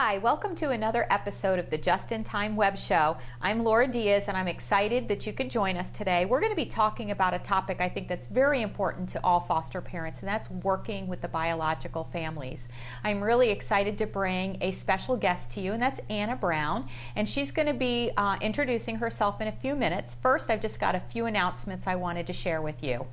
Hi, welcome to another episode of the Just in Time Web Show. I'm Laura Diaz and I'm excited that you could join us today. We're going to be talking about a topic I think that's very important to all foster parents, and that's working with the biological families. I'm really excited to bring a special guest to you, and that's Anna Brown, and she's going to be introducing herself in a few minutes. First, I've just got a few announcements I wanted to share with you.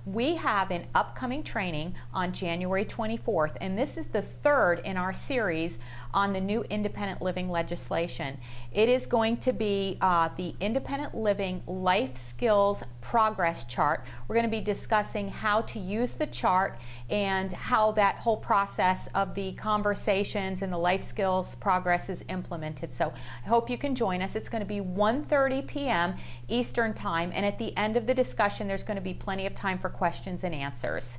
We have an upcoming training on January 24th, and this is the third in our series on the new independent living legislation. It is going to be the Independent Living Life Skills Progress Chart. We're going to be discussing how to use the chart and how that whole process of the conversations and the life skills progress is implemented. So I hope you can join us. It's going to be 1:30 p.m. Eastern Time, and at the end of the discussion there's going to be plenty of time for questions and answers.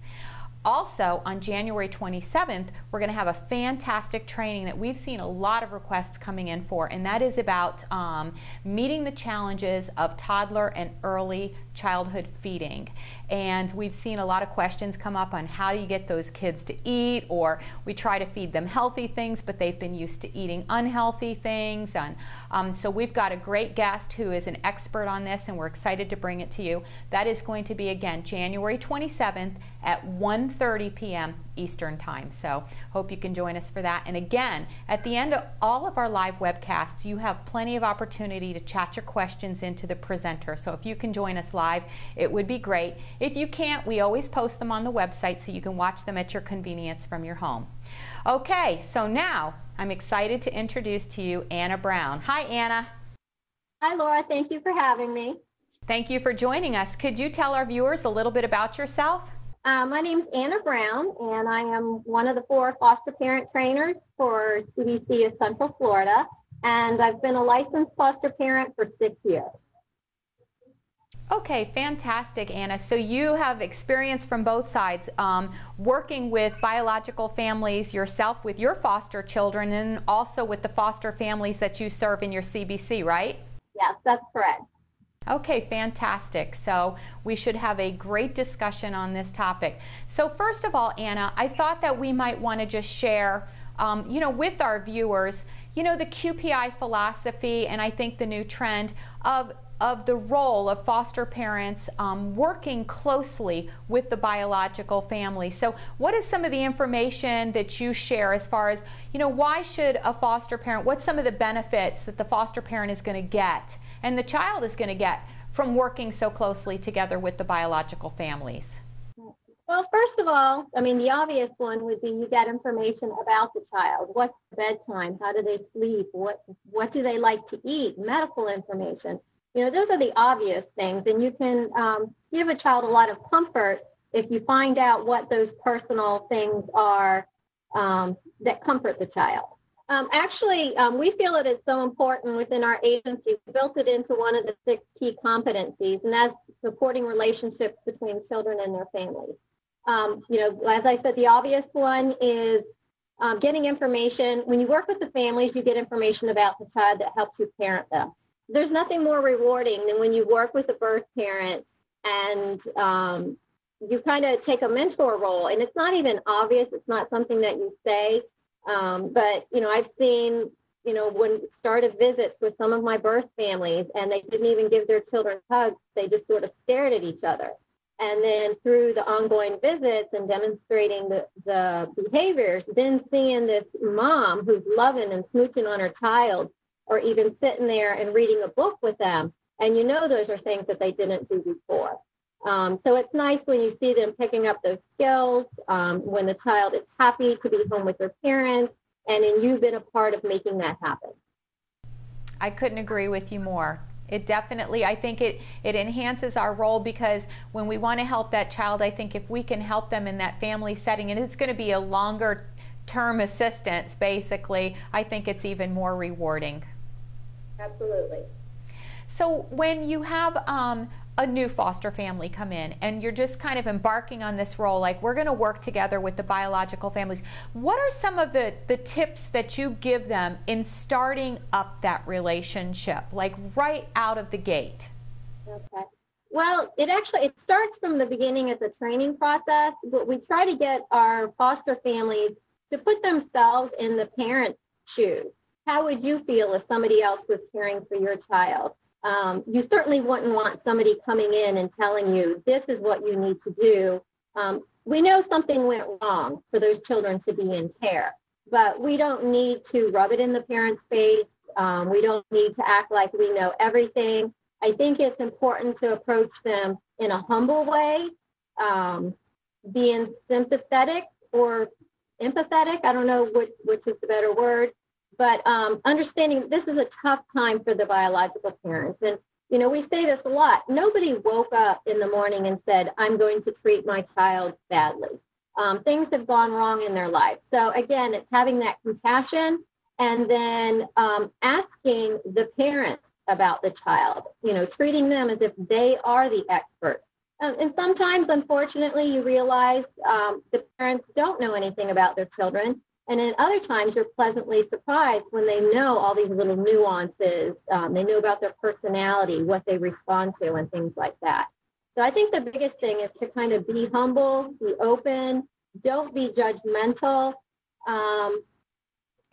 Also, on January 27th, we're going to have a fantastic training that we've seen a lot of requests coming in for, and that is about meeting the challenges of toddler and early childhood feeding. And we've seen a lot of questions come up on how do you get those kids to eat, or we try to feed them healthy things, but they've been used to eating unhealthy things. And so we've got a great guest who is an expert on this, and we're excited to bring it to you. That is going to be, again, January 27th at 1:30 p.m. Eastern Time. So hope you can join us for that. And again, at the end of all of our live webcasts, you have plenty of opportunity to chat your questions into the presenter. So if you can join us live, it would be great. If you can't, we always post them on the website so you can watch them at your convenience from your home. Okay, so now I'm excited to introduce to you Anna Brown. Hi, Anna. Hi, Laura. Thank you for having me. Thank you for joining us. Could you tell our viewers a little bit about yourself? My name is Anna Brown, and I am one of the 4 foster parent trainers for CBC of Central Florida, and I've been a licensed foster parent for 6 years. Okay, fantastic, Anna. So you have experience from both sides, working with biological families yourself with your foster children, and also with the foster families that you serve in your CBC, right? Yes, that's correct. Okay, fantastic. So we should have a great discussion on this topic. So first of all, Anna, I thought that we might want to just share, with our viewers, the QPI philosophy, and I think the new trend of the role of foster parents working closely with the biological family. So what is some of the information that you share as far as, why should a foster parent, what's some of the benefits that the foster parent is going to get and the child is going to get from working so closely together with the biological families? Well, first of all, the obvious one would be you get information about the child. What's the bedtime? How do they sleep? What do they like to eat? Medical information. Those are the obvious things, and you can give a child a lot of comfort if you find out what those personal things are that comfort the child. We feel that it's so important within our agency. We built it into one of the 6 key competencies, and that's supporting relationships between children and their families. As I said, the obvious one is getting information. When you work with the families, you get information about the child that helps you parent them. There's nothing more rewarding than when you work with a birth parent and you kind of take a mentor role, and it's not even obvious. It's not something that you say. But I've seen, when started visits with some of my birth families, and they didn't even give their children hugs. They just sort of stared at each other. And then through the ongoing visits and demonstrating the behaviors, then seeing this mom who's loving and smooching on her child, or even sitting there and reading a book with them. And those are things that they didn't do before. So it's nice when you see them picking up those skills, when the child is happy to be home with their parents, and then you've been a part of making that happen. I couldn't agree with you more. It definitely, I think it enhances our role, because when we want to help that child, I think if we can help them in that family setting, and it's going to be a longer term assistance, basically, I think it's even more rewarding. Absolutely. So when you have a new foster family come in and you're just kind of embarking on this role, like we're going to work together with the biological families, what are some of the tips that you give them in starting up that relationship, like right out of the gate? Okay. Well, it starts from the beginning at the training process, but we try to get our foster families to put themselves in the parents' shoes? How would you feel if somebody else was caring for your child? You certainly wouldn't want somebody coming in and telling you, this is what you need to do. We know something went wrong for those children to be in care, but we don't need to rub it in the parent's face. We don't need to act like we know everything. I think it's important to approach them in a humble way, being sympathetic or empathetic. I don't know which is the better word, but understanding this is a tough time for the biological parents. And, you know, we say this a lot. Nobody woke up in the morning and said, I'm going to treat my child badly. Things have gone wrong in their lives. So again, it's having that compassion and then asking the parent about the child, you know, treating them as if they are the expert. And sometimes, unfortunately, you realize the parents don't know anything about their children. And then other times you're pleasantly surprised when they know all these little nuances. They know about their personality, what they respond to, and things like that. So I think the biggest thing is to kind of be humble, be open, don't be judgmental,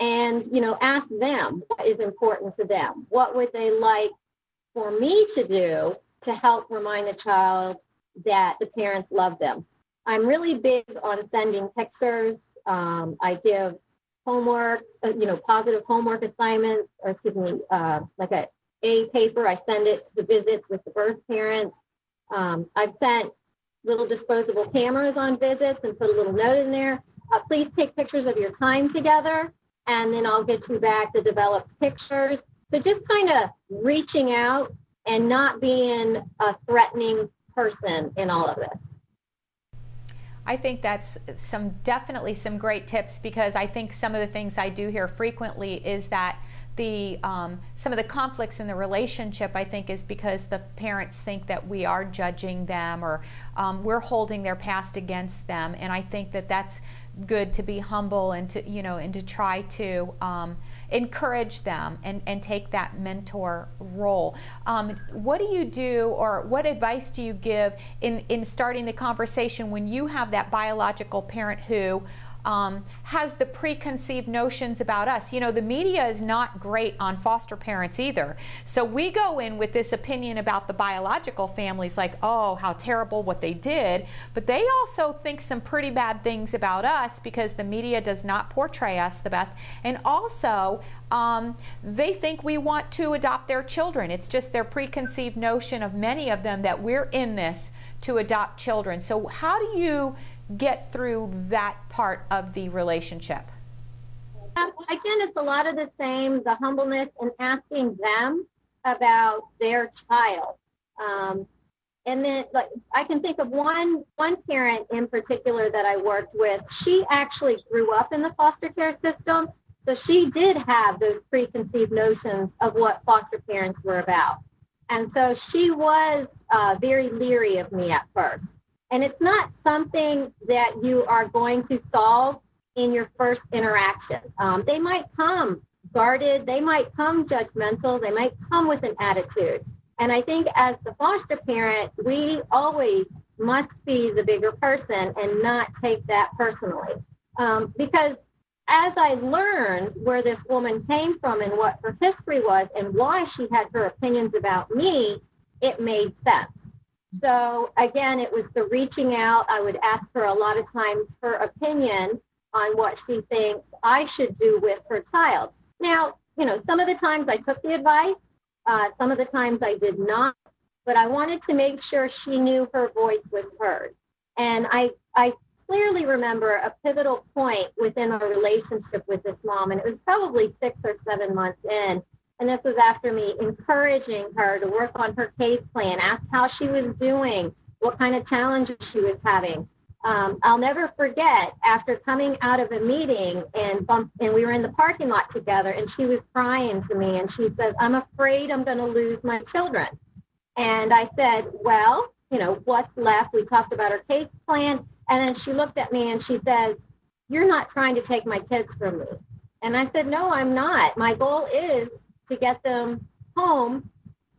and, you know, ask them what is important to them. What would they like for me to do to help remind the child that the parents love them? I'm really big on sending pictures. I give homework, you know, positive homework assignments, or excuse me, like a paper. I send it to the visits with the birth parents. I've sent little disposable cameras on visits and put a little note in there. Please take pictures of your time together, and then I'll get you back the developed pictures. So just kind of reaching out and not being a threatening person in all of this. I think that's definitely some great tips, because I think some of the things I do hear frequently is that some of the conflicts in the relationship, I think, is because the parents think that we are judging them, or we're holding their past against them. And I think that that's good to be humble and to, you know, and to try to encourage them and take that mentor role. What do you do, or what advice do you give in starting the conversation when you have that biological parent who has the preconceived notions about us? You know, the media is not great on foster parents either. So we go in with this opinion about the biological families, like, oh, how terrible what they did. But they also think some pretty bad things about us, because the media does not portray us the best. And also, they think we want to adopt their children. It's just their preconceived notion of many of them that we're in this to adopt children. So how do you get through that part of the relationship? Again, it's a lot of the same, the humbleness and asking them about their child. And then, like, I can think of one parent in particular that I worked with. She actually grew up in the foster care system, so she did have those preconceived notions of what foster parents were about. And so she was very leery of me at first. And it's not something that you are going to solve in your first interaction. They might come guarded, they might come judgmental, they might come with an attitude. And I think as the foster parent, we always must be the bigger person and not take that personally. Because as I learned where this woman came from and what her history was and why she had her opinions about me, it made sense. So again, it was the reaching out. I would ask her a lot of times her opinion on what she thinks I should do with her child. Now, you know, some of the times I took the advice, some of the times I did not, but I wanted to make sure she knew her voice was heard. And I clearly remember a pivotal point within our relationship with this mom, and it was probably 6 or 7 months in. And this was after me encouraging her to work on her case plan, ask how she was doing, what kind of challenges she was having. I'll never forget, after coming out of a meeting and we were in the parking lot together, and she was crying to me, and she says, I'm afraid I'm going to lose my children. And I said, well, you know, what's left? We talked about her case plan. And then she looked at me and she says, you're not trying to take my kids from me. And I said, no, I'm not. My goal is to get them home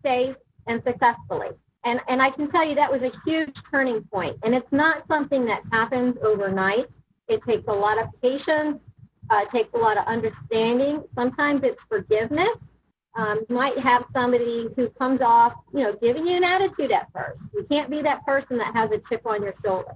safe and successfully. And I can tell you that was a huge turning point. And it's not something that happens overnight. It takes a lot of patience, It takes a lot of understanding. Sometimes it's forgiveness. You might have somebody who comes off, giving you an attitude at first. You can't be that person that has a chip on your shoulder.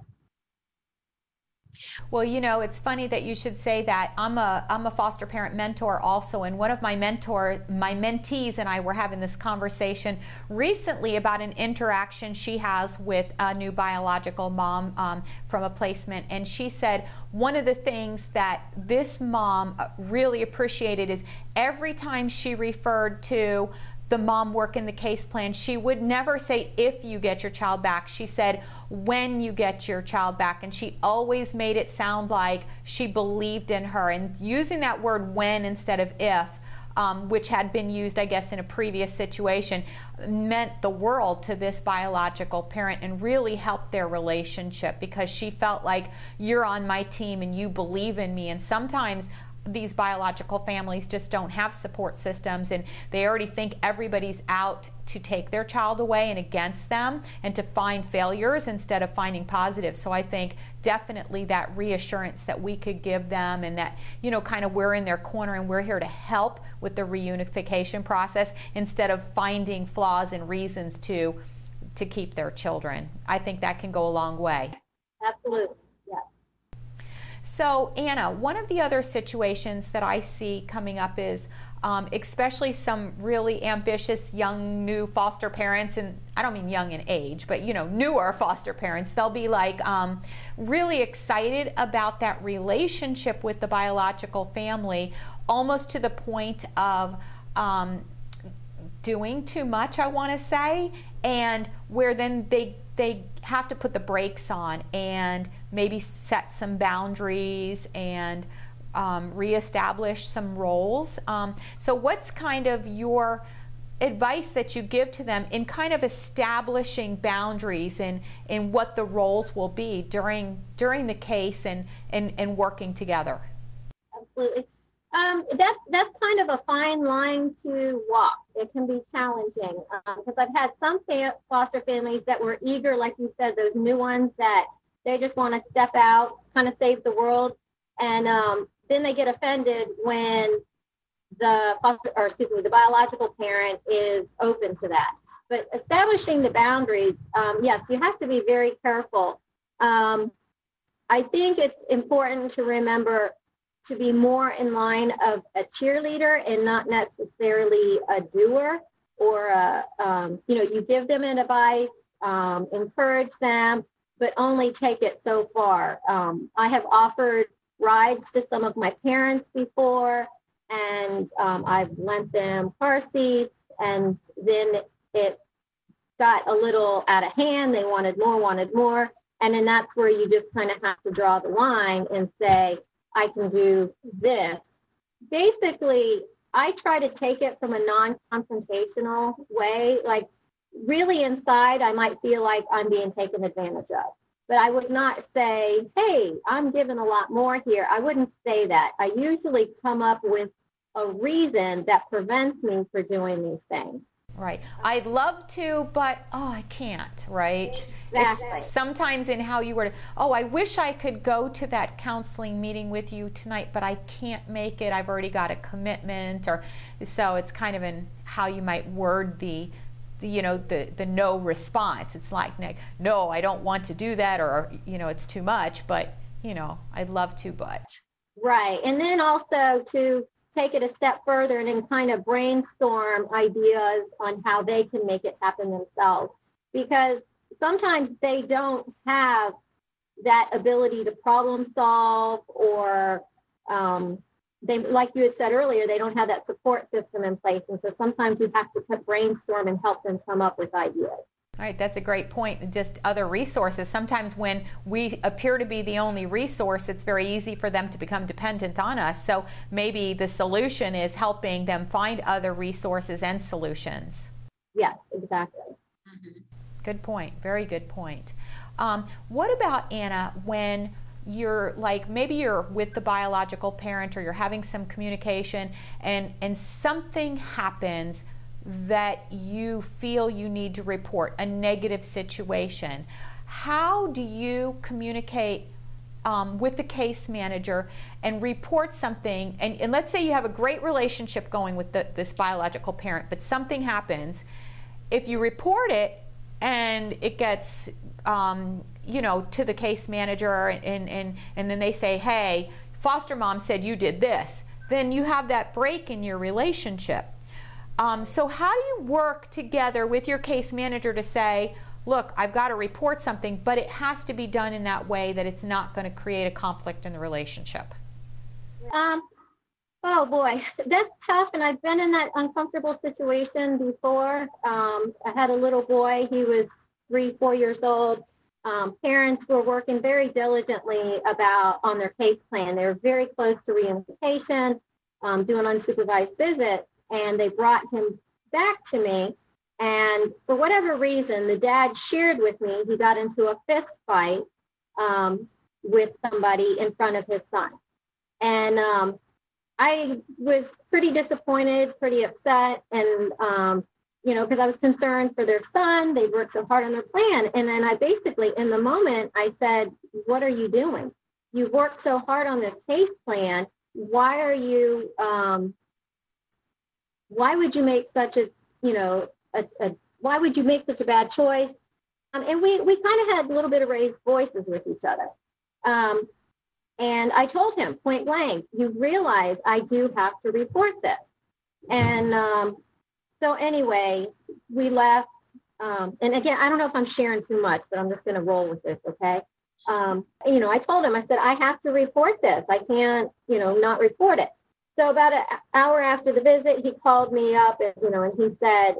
Well, it's funny that you should say that. I'm a foster parent mentor also, and one of my mentees and I were having this conversation recently about an interaction she has with a new biological mom from a placement, and she said one of the things that this mom really appreciated is every time she referred to the mom working the case plan, she would never say if you get your child back. She said when you get your child back, and she always made it sound like she believed in her, and using that word when instead of if, which had been used, I guess, in a previous situation, meant the world to this biological parent and really helped their relationship, because she felt like you're on my team and you believe in me. And sometimes these biological families just don't have support systems, and they already think everybody's out to take their child away and against them and to find failures instead of finding positives. So I think definitely that reassurance that we could give them, and that, kind of we're in their corner and we're here to help with the reunification process instead of finding flaws and reasons to keep their children. I think that can go a long way. Absolutely. So, Anna, one of the other situations that I see coming up is especially some really ambitious young new foster parents, and I don't mean young in age, but newer foster parents. They'll be like really excited about that relationship with the biological family, almost to the point of doing too much, I want to say, and where then they have to put the brakes on and maybe set some boundaries and reestablish some roles. So what's kind of your advice that you give to them in kind of establishing boundaries and in what the roles will be during the case and working together? Absolutely. That's kind of a fine line to walk. It can be challenging because I've had some foster families that were eager, like you said, those new ones that they just want to step out, kind of save the world, and then they get offended when the biological parent is open to that. But establishing the boundaries, yes, you have to be very careful. I think it's important to remember to be more in line of a cheerleader and not necessarily a doer, or you give them an advice, encourage them, but only take it so far. I have offered rides to some of my parents before, and I've lent them car seats, and then it got a little out of hand. They wanted more. And then that's where you just kind of have to draw the line and say, I can do this. Basically, I try to take it from a non-confrontational way. Like, really inside, I might feel like I'm being taken advantage of. But I would not say, hey, I'm given a lot more here. I wouldn't say that. I usually come up with a reason that prevents me from doing these things. Right. I'd love to, but I can't, right? Exactly. It's sometimes in how you were, I wish I could go to that counseling meeting with you tonight, but I can't make it. I've already got a commitment, or so it's kind of in how you might word the no response. It's like, no, I don't want to do that, or it's too much, but I'd love to, but. Right. And then also to take it a step further and then kind of brainstorm ideas on how they can make it happen themselves, because sometimes they don't have that ability to problem solve, or they, like you had said earlier, they don't have that support system in place. And so sometimes you have to brainstorm and help them come up with ideas. All right, that's a great point. Just other resources. Sometimes when we appear to be the only resource, it's very easy for them to become dependent on us. So maybe the solution is helping them find other resources and solutions. Yes, exactly. Mm-hmm. Good point. Very good point. What about, Anna, when you're maybe you're with the biological parent, or you're having some communication and something happens that you feel you need to report, a negative situation? How do you communicate with the case manager and report something, and let's say you have a great relationship going with this biological parent, but something happens, if you report it and it gets to the case manager and then they say, hey, foster mom said you did this, then you have that break in your relationship. So how do you work together with your case manager to say, look, I've got to report something, but it has to be done in that way that it's not going to create a conflict in the relationship? Oh boy, that's tough. And I've been in that uncomfortable situation before. I had a little boy, he was 3-4 years old. Parents were working very diligently on their case plan. They were very close to reunification, doing unsupervised visits, and they brought him back to me. And for whatever reason, the dad shared with me he got into a fist fight with somebody in front of his son. And I was pretty disappointed, pretty upset, and because I was concerned for their son. They worked so hard on their plan. And then I basically, in the moment, I said, what are you doing? You worked so hard on this case plan. Why would you make such why would you make such a bad choice? And we kind of had a little bit of raised voices with each other. And I told him point blank, you realize I do have to report this. And so anyway, we left. And again, I don't know if I'm sharing too much, but I'm just going to roll with this, okay? I told him, I said, I have to report this. I can't, not report it. So about an hour after the visit, he called me up and he said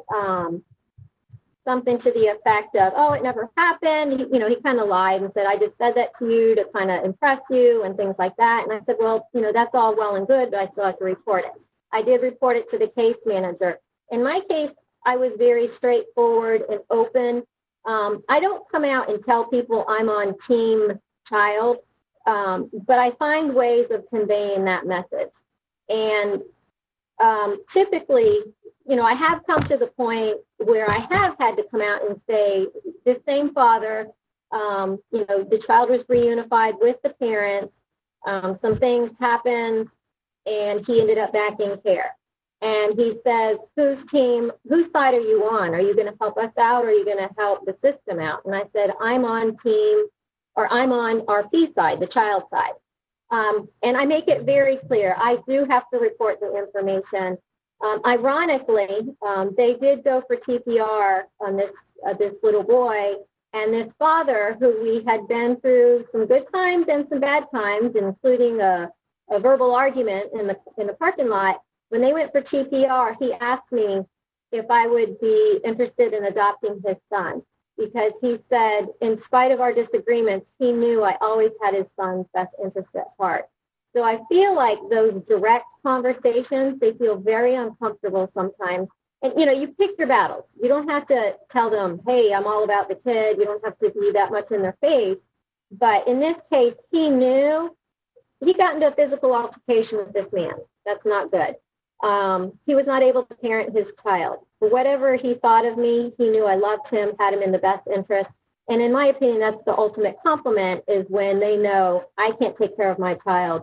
something to the effect of, oh, it never happened. He kind of lied and said, I just said that to you to kind of impress you and things like that. And I said, well, that's all well and good, but I still have to report it. I did report it to the case manager. In my case, I was very straightforward and open. I don't come out and tell people I'm on team child, but I find ways of conveying that message. And typically, I have come to the point where I have had to come out and say, this same father, the child was reunified with the parents. Some things happened, and he ended up back in care. And he says, whose side are you on? Are you going to help us out, or are you going to help the system out? And I said, I'm on RP side, the child side. And I make it very clear, I do have to report the information. Ironically, they did go for TPR on this little boy, and this father, who we had been through some good times and some bad times, including a verbal argument in the parking lot. When they went for TPR, he asked me if I would be interested in adopting his son, because he said, in spite of our disagreements, he knew I always had his son's best interest at heart. So I feel like those direct conversations, they feel very uncomfortable sometimes. And, you pick your battles. You don't have to tell them, hey, I'm all about the kid. You don't have to be that much in their face. But in this case, he knew he got into a physical altercation with this man. That's not good. He was not able to parent his child. For whatever he thought of me, he knew I loved him, had him in the best interest. And in my opinion, that's the ultimate compliment, is when they know I can't take care of my child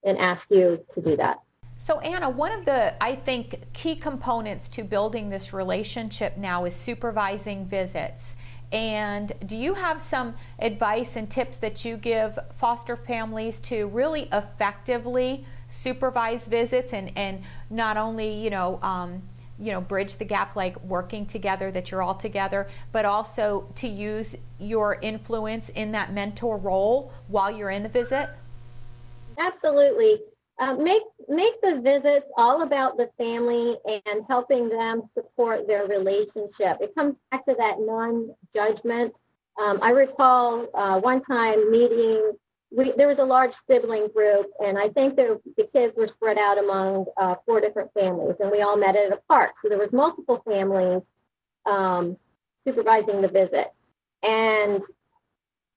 and ask you to do that. So Anna, one of the, I think, key components to building this relationship now is supervising visits. And do you have some advice and tips that you give foster families to really effectively supervise visits and not only, bridge the gap, like working together, that you're all together, but also to use your influence in that mentor role while you're in the visit? Absolutely. Make the visits all about the family and helping them support their relationship. It comes back to that non-judgment. I recall one time meeting, there was a large sibling group, and I think the kids were spread out among 4 different families, and we all met at a park. So there was multiple families supervising the visit. And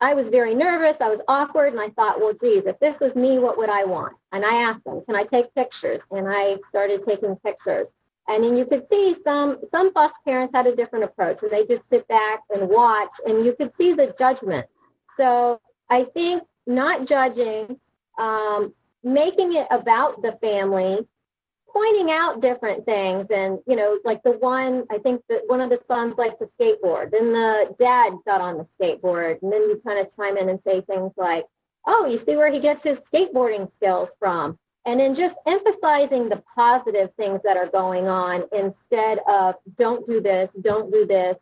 I was very nervous. I was awkward. And I thought, well, geez, if this was me, what would I want? And I asked them, can I take pictures? And I started taking pictures. And then you could see some foster parents had a different approach, and they just sit back and watch, and you could see the judgment. So I think not judging, making it about the family, pointing out different things. And, like I think that one of the sons liked to skateboard. Then the dad got on the skateboard. And then you kind of chime in and say things like, oh, you see where he gets his skateboarding skills from. And then just emphasizing the positive things that are going on instead of don't do this,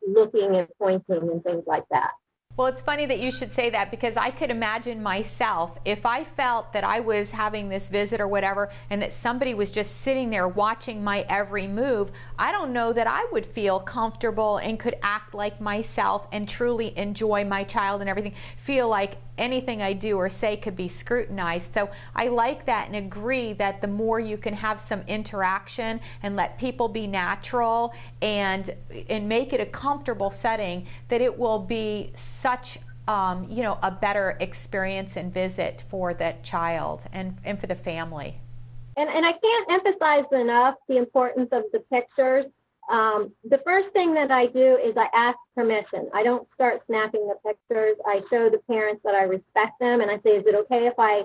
looking and pointing and things like that. Well, it's funny that you should say that, because I could imagine myself, if I felt that I was having this visit or whatever, and that somebody was just sitting there watching my every move, I don't know that I would feel comfortable and could act like myself and truly enjoy my child and everything, feel like anything I do or say could be scrutinized. So I like that and agree that the more you can have some interaction and let people be natural and make it a comfortable setting, that it will be such a better experience and visit for that child and for the family. And I can't emphasize enough the importance of the pictures. The first thing that I do is I ask permission. I don't start snapping the pictures. I show the parents that I respect them, and I say, is it okay if I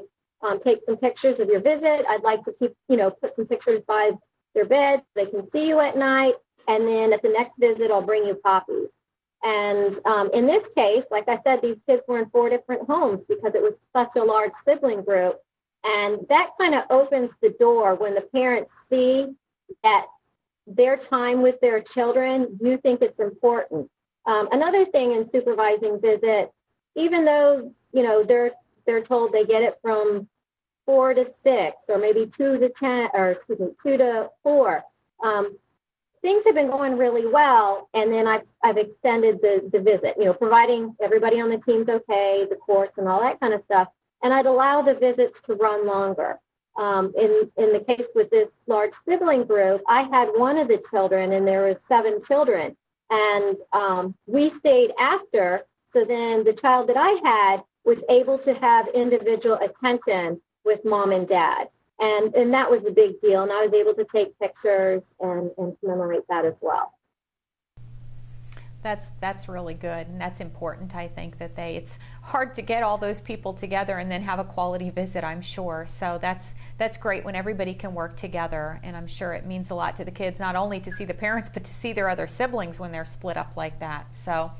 take some pictures of your visit? I'd like to put some pictures by their bed so they can see you at night, and then at the next visit, I'll bring you copies. And in this case, like I said, these kids were in 4 different homes because it was such a large sibling group. And that kind of opens the door when the parents see that their time with their children, you think it's important. Another thing in supervising visits, even though, they're told they get it from 4 to 6 or maybe 2 to 10, or 2 to 4, things have been going really well, and then I've extended the visit, providing everybody on the team's okay, the courts and all that kind of stuff, and I'd allow the visits to run longer. In the case with this large sibling group, I had one of the children, and there was 7 children, and we stayed after, so then the child that I had was able to have individual attention with mom and dad. And that was a big deal. And I was able to take pictures and commemorate that as well. That's really good, and that's important. I think that it's hard to get all those people together and then have a quality visit, I'm sure. So that's great when everybody can work together, and I'm sure it means a lot to the kids, not only to see the parents, but to see their other siblings when they're split up like that. So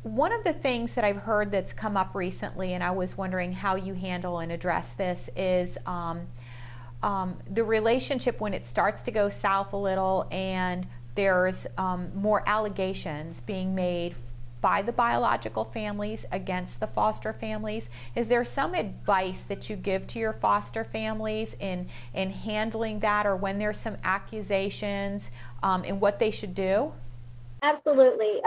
one of the things that I've heard that's come up recently, and I was wondering how you handle and address this, is the relationship when it starts to go south a little and there's more allegations being made by the biological families against the foster families. Is there some advice that you give to your foster families in handling that, or when there's some accusations, and what they should do? Absolutely.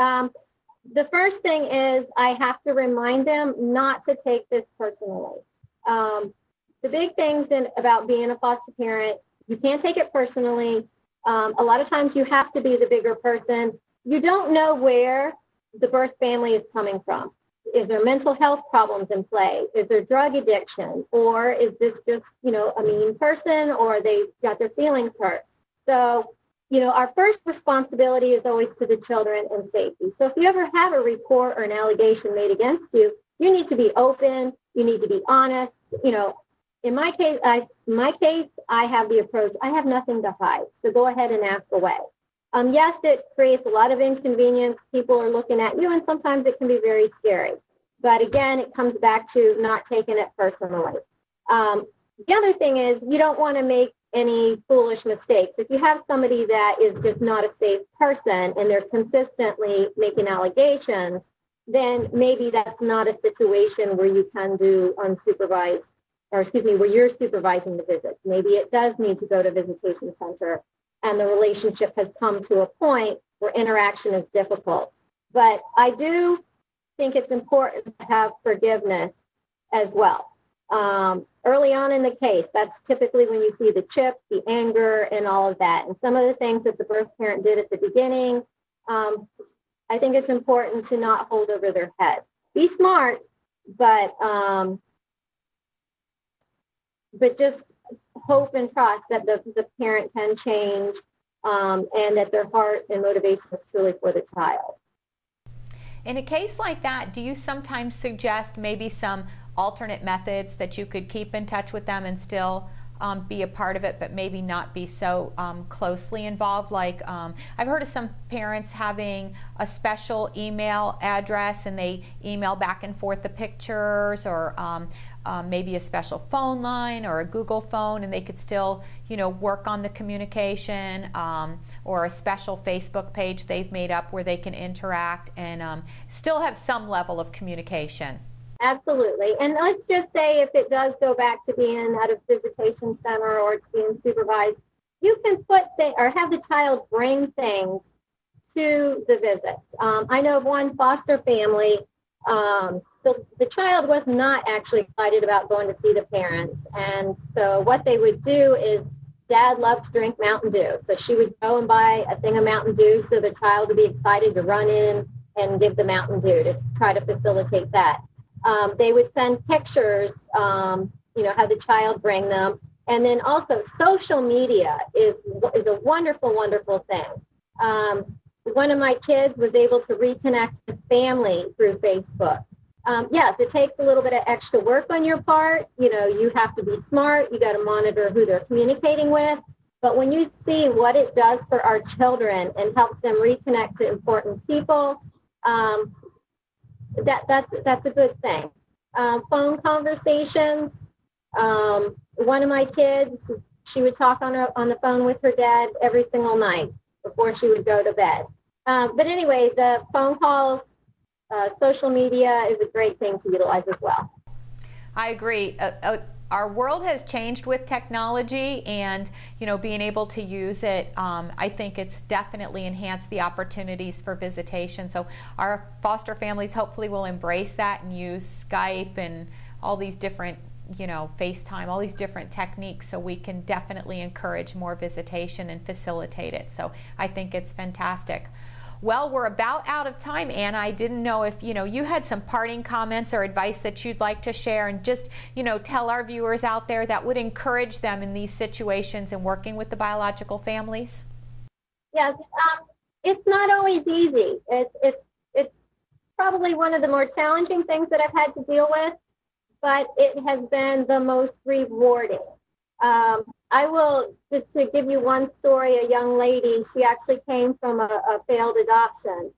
The first thing is I have to remind them not to take this personally. The big things about being a foster parent, you can't take it personally. A lot of times you have to be the bigger person. You don't know where the birth family is coming from. Is there mental health problems in play? Is there drug addiction? Or is this just, a mean person, or they got their feelings hurt? So, our first responsibility is always to the children and safety. So if you ever have a report or an allegation made against you, you need to be open. You need to be honest. In my case, I have the approach, I have nothing to hide. So go ahead and ask away. Yes, it creates a lot of inconvenience. People are looking at you, and sometimes it can be very scary. But again, it comes back to not taking it personally. The other thing is you don't want to make any foolish mistakes. If you have somebody that is just not a safe person and they're consistently making allegations, then maybe that's not a situation where you can do unsupervised, where you're supervising the visits. Maybe it does need to go to visitation center and the relationship has come to a point where interaction is difficult. But I do think it's important to have forgiveness as well. Early on in the case, that's typically when you see the chip, the anger, and all of that. And some of the things that the birth parent did at the beginning, I think it's important to not hold over their head. Be smart, but just hope and trust that the parent can change, and that their heart and motivation is truly for the child. In a case like that, do you sometimes suggest maybe some alternate methods that you could keep in touch with them and still be a part of it, but maybe not be so closely involved. Like I've heard of some parents having a special email address and they email back and forth the pictures, or maybe a special phone line or a Google phone, and they could still, work on the communication, or a special Facebook page they've made up where they can interact and still have some level of communication. Absolutely. And let's just say if it does go back to being at a visitation center or it's being supervised, you can or have the child bring things to the visits. I know of one foster family, the child was not actually excited about going to see the parents. And so what they would do is, Dad loved to drink Mountain Dew. So she would go and buy a thing of Mountain Dew so the child would be excited to run in and give the Mountain Dew to try to facilitate that. They would send pictures, have the child bring them. And then also social media is a wonderful, wonderful thing. One of my kids was able to reconnect with family through Facebook. Yes, it takes a little bit of extra work on your part. You have to be smart. You got to monitor who they're communicating with. But when you see what it does for our children and helps them reconnect to important people, that's a good thing. Phone conversations. One of my kids, she would talk on the phone with her dad every single night before she would go to bed. But anyway, the phone calls, social media is a great thing to utilize as well. I agree. Our world has changed with technology, and being able to use it, I think it's definitely enhanced the opportunities for visitation. So our foster families hopefully will embrace that and use Skype and all these different, FaceTime, all these different techniques, so we can definitely encourage more visitation and facilitate it. So I think it's fantastic. Well, we're about out of time, Anna. I didn't know if you had some parting comments or advice that you'd like to share, and just tell our viewers out there that would encourage them in these situations and working with the biological families. Yes, it's not always easy. It's probably one of the more challenging things that I've had to deal with, but it has been the most rewarding. I will, just to give you one story, a young lady, she actually came from a failed adoption,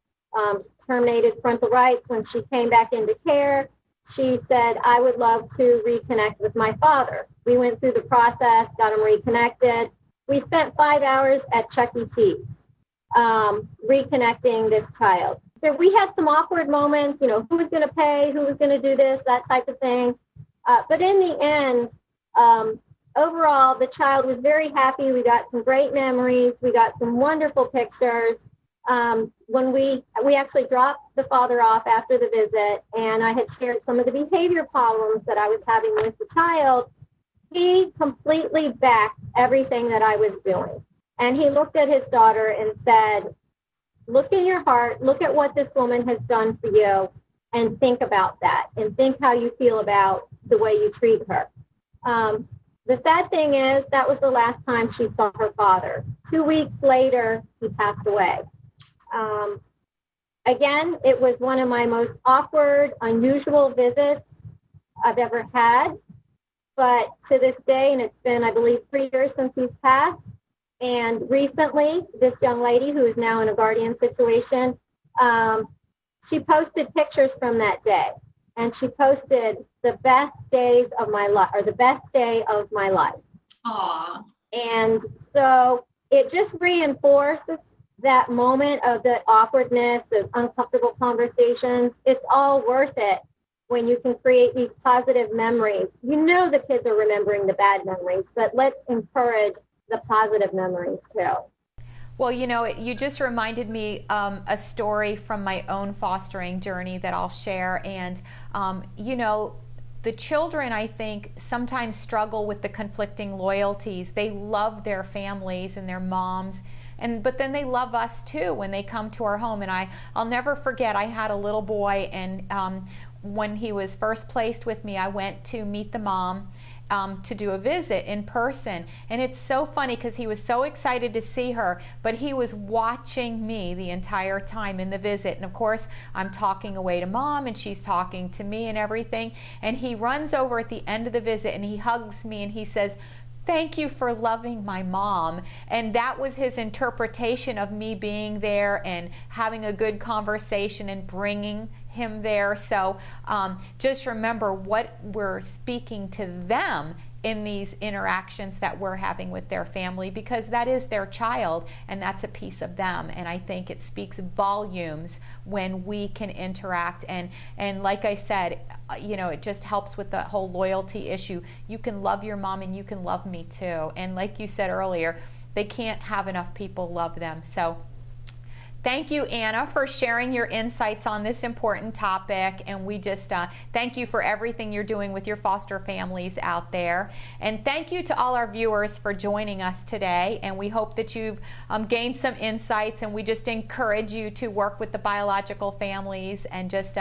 terminated parental rights. When she came back into care, she said, I would love to reconnect with my father. We went through the process, got him reconnected. We spent 5 hours at Chuck E. Cheese reconnecting this child. So we had some awkward moments, who was going to pay, who was going to do this, that type of thing. But in the end, overall, the child was very happy. We got some great memories. We got some wonderful pictures. When we actually dropped the father off after the visit, and I had shared some of the behavior problems that I was having with the child, he completely backed everything that I was doing. And he looked at his daughter and said, look in your heart, look at what this woman has done for you, and think about that, and think how you feel about the way you treat her. The sad thing is that was the last time she saw her father. 2 weeks later, he passed away. Again, it was one of my most awkward, unusual visits I've ever had. But to this day, and it's been, I believe, 3 years since he's passed, and recently, this young lady who is now in a guardian situation, she posted pictures from that day. And she posted the best days of my life, or the best day of my life. Aww. And so it just reinforces that moment of the awkwardness, those uncomfortable conversations. It's all worth it when you can create these positive memories. The kids are remembering the bad memories, but let's encourage the positive memories too. Well, you just reminded me a story from my own fostering journey that I'll share. And, the children, I think, sometimes struggle with the conflicting loyalties. They love their families and their moms, but then they love us too when they come to our home. And I'll never forget, I had a little boy, and when he was first placed with me, I went to meet the mom. to do a visit in person. And it's so funny because he was so excited to see her, but he was watching me the entire time in the visit. And of course, I'm talking away to Mom and she's talking to me and everything. And he runs over at the end of the visit and he hugs me and he says, "Thank you for loving my mom." And that was his interpretation of me being there and having a good conversation and bringing him there. So just remember what we're speaking to them in these interactions that we're having with their family, because that is their child and that's a piece of them. And I think it speaks volumes when we can interact. And like I said, it just helps with the whole loyalty issue. You can love your mom and you can love me too. And like you said earlier, they can't have enough people love them. So thank you, Anna, for sharing your insights on this important topic. And we just thank you for everything you're doing with your foster families out there. And thank you to all our viewers for joining us today. And we hope that you've gained some insights. And we just encourage you to work with the biological families and just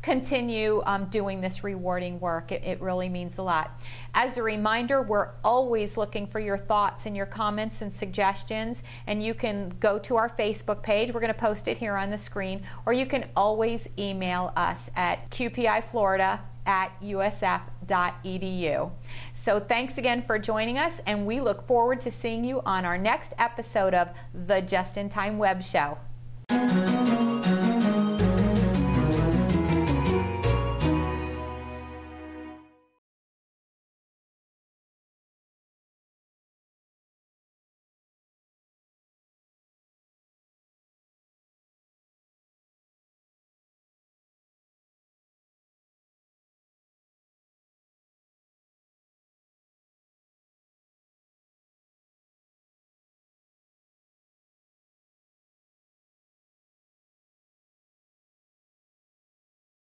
continue doing this rewarding work. It really means a lot. As a reminder, we're always looking for your thoughts and your comments and suggestions. And you can go to our Facebook page. We're going to post it here on the screen, or you can always email us at qpiflorida@usf.edu. So thanks again for joining us, and we look forward to seeing you on our next episode of the Just in Time Web Show.